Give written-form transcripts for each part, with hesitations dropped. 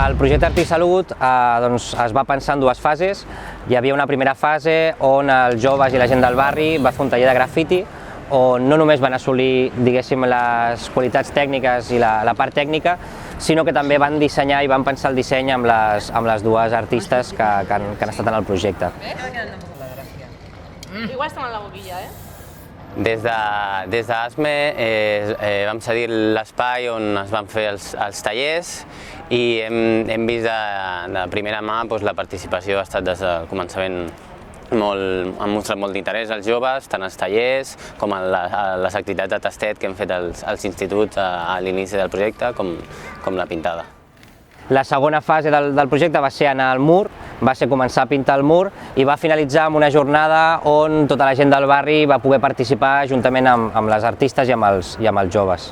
El projecte Artisalut es va pensar en dues fases. Hi havia una primera fase on els joves i la gent del barri va fer un taller de grafiti on no només van assolir, diguéssim, les qualitats tècniques i la part tècnica, sinó que també van dissenyar i van pensar el disseny amb les dues artistes que han estat en el projecte. Igual estem en la boquilla, eh? Des d'ASME vam cedir l'espai on es van fer els tallers i hem vist de primera mà la participació ha estat des del començament han mostrat molt d'interès als joves, tant als tallers com a les activitats de tastet que hem fet als instituts a l'inici del projecte, com la pintada. La segona fase del projecte va ser anar al mur, va ser començar a pintar el mur i va finalitzar amb una jornada on tota la gent del barri va poder participar juntament amb les artistes i amb els joves.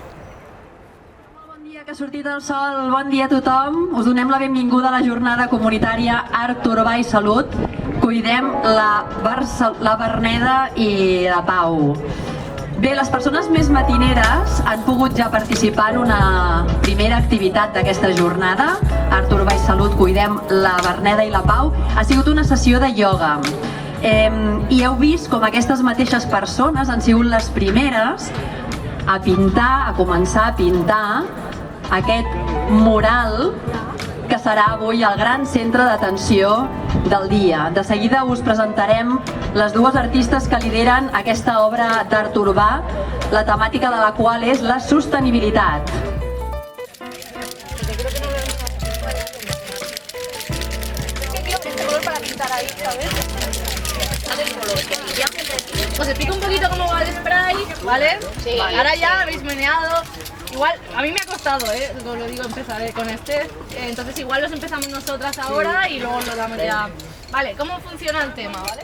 Bon dia, que ha sortit el sol, bon dia a tothom. Us donem la benvinguda a la jornada comunitària Art Urbà i Salut. Cuidem la Verneda i la Pau. Bé, les persones més matineres han pogut ja participar en una primera activitat d'aquesta jornada. Art Urbà i Salut, cuidem la Verneda i la Pau. Ha sigut una sessió de ioga. I heu vist com aquestes mateixes persones han sigut les primeres a pintar, a començar a pintar aquest mural que serà avui el gran centre d'atenció del dia. De seguida us presentarem les dues artistes que lideren aquesta obra d'art urbà, la temàtica de la qual és la sostenibilitat. Os explico un poquito cómo va el spray, ¿vale? Sí. Ahora ya habéis meneado. Igual, a mí me ha costado, lo digo, empezar con este. Entonces igual los empezamos nosotras ahora y luego lo damos ya. Vale, ¿cómo funciona el tema, vale?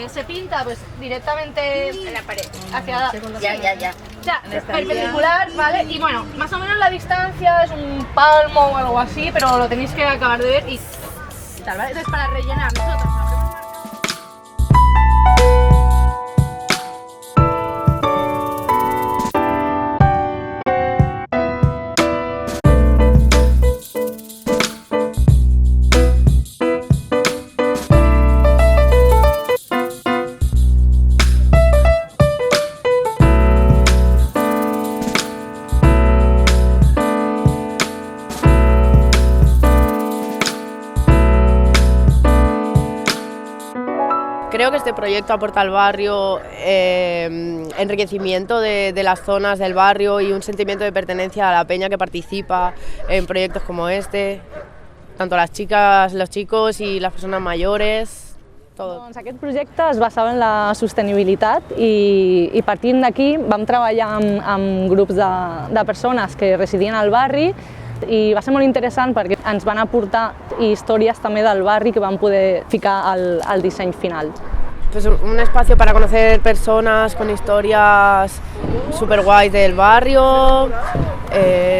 Se pinta pues directamente en la pared. Hacia ya. O sea, perpendicular, ¿vale? Y bueno, más o menos la distancia es un palmo o algo así, pero lo tenéis que acabar de ver y tal, ¿vale? Entonces para rellenar nosotros Creo que este proyecto aporta al barrio enriquecimiento de las zonas del barrio y un sentimiento de pertenencia a la peña que participa en proyectos como este, tanto las chicas, los chicos y las personas mayores. Doncs aquest projecte es basava en la sostenibilitat i partint d'aquí vam treballar amb grups de persones que residien al barri i va ser molt interessant perquè ens van aportar històries també del barri que vam poder ficar al disseny final. Pues un espacio para conocer personas con historias súper guays del barrio,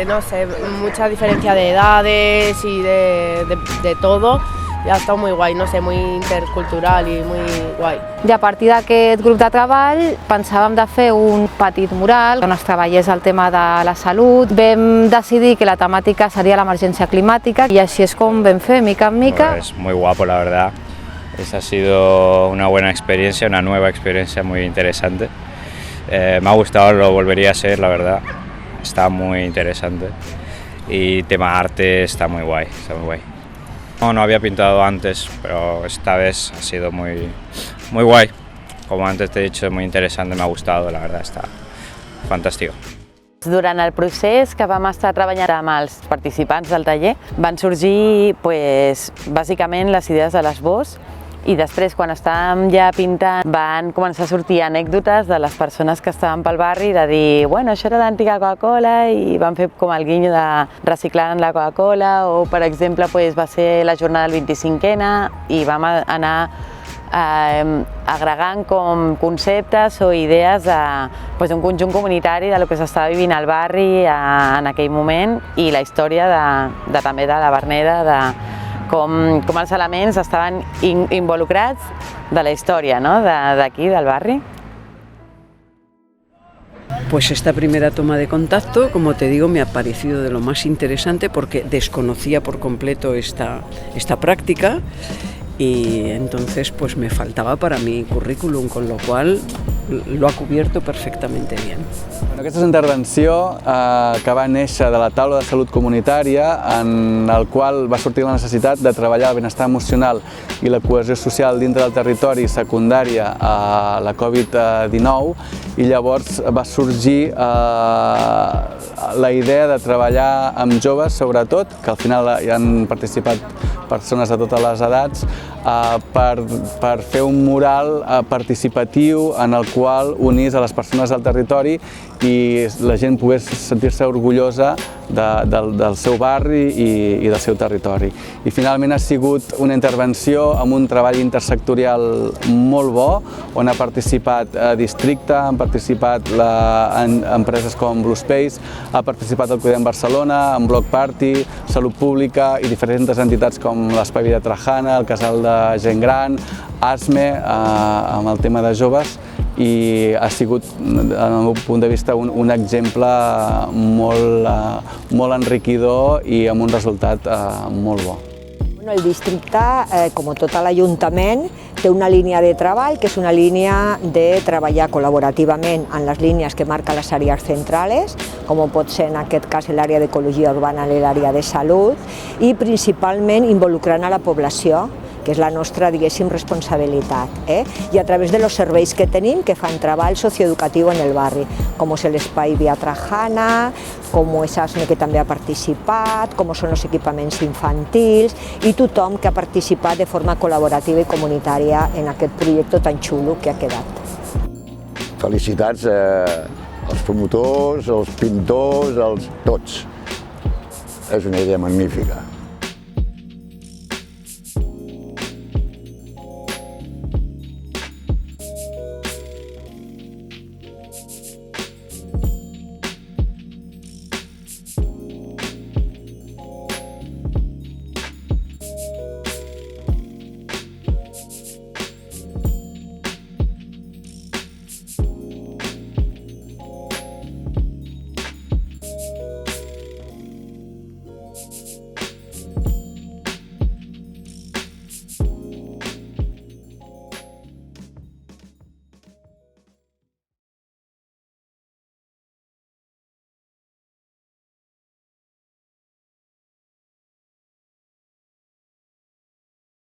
no sé, mucha diferencia de edades y de todo. I ha estat molt guai, no sé, molt intercultural i molt guai. I a partir d'aquest grup de treball pensàvem de fer un petit mural on es treballés el tema de la salut. Vam decidir que la temàtica seria l'emergència climàtica i així és com vam fer, mica en mica. Es muy guapo, la verdad. Ha sido una buena experiencia, una nueva experiencia muy interesante. Me ha gustado, lo volvería a ser, la verdad. Está muy interesante. Y tema arte está muy guay, está muy guay. No había pintado antes, pero esta vez ha sido muy guay. Como antes te he dicho, muy interesante, me ha gustado, la verdad, está fantástico. Durant el procés que vam estar treballant amb els participants del taller van sorgir bàsicament les idees de l'esbós i després, quan estàvem ja pintant, van començar a sortir anècdotes de les persones que estaven pel barri de dir, bueno, això era l'antiga Coca-Cola i van fer com el guinyo de reciclar la Coca-Cola o, per exemple, va ser la jornada del 25N i vam anar agregant com conceptes o idees d'un conjunt comunitari del que s'estava vivint al barri en aquell moment i la història també de la Verneda, de com els elements estaven involucrats de la història d'aquí, del barri. Pues esta primera toma de contacto, como te digo, me ha parecido de lo más interesante porque desconocía por completo esta práctica y entonces pues me faltaba para mi currículum, con lo cual lo ha cubierto perfectamente bien. Aquesta és una intervenció que va néixer de la taula de salut comunitària en el qual va sortir la necessitat de treballar el benestar emocional i la cohesió social dintre del territori secundària a la Covid-19 i llavors va sorgir la idea de treballar amb joves sobretot, que al final hi han participat persones de totes les edats, per fer un mural participatiu en el qual unís a les persones del territori i la gent pogués sentir-se orgullosa del seu barri i del seu territori. I finalment ha sigut una intervenció amb un treball intersectorial molt bo, on ha participat Districte, han participat empreses com Blue Space, ha participat el Cuidem Barcelona, en Bloc Party, Salut Pública i diferents entitats com l'Espai Vida Trajana, el Casal de Gent Gran, ASME, amb el tema de joves, i ha sigut, del meu punt de vista, un exemple molt enriquidor i amb un resultat molt bo. El districte, com tot l'Ajuntament, té una línia de treball que és una línia de treballar col·laborativament en les línies que marca les àrees centrals, com pot ser en aquest cas l'àrea d'ecologia urbana i l'àrea de salut, i principalment involucrant a la població, que és la nostra, diguéssim, responsabilitat, i a través de los serveis que tenim que fan treball socioeducatiu en el barri, com és l'Espai Via Trajana, com és ASME, que també ha participat, com són els equipaments infantils i tothom que ha participat de forma col·laborativa i comunitària en aquest projecte tan xulo que ha quedat. Felicitats als promotors, als pintors, tots. És una idea magnífica.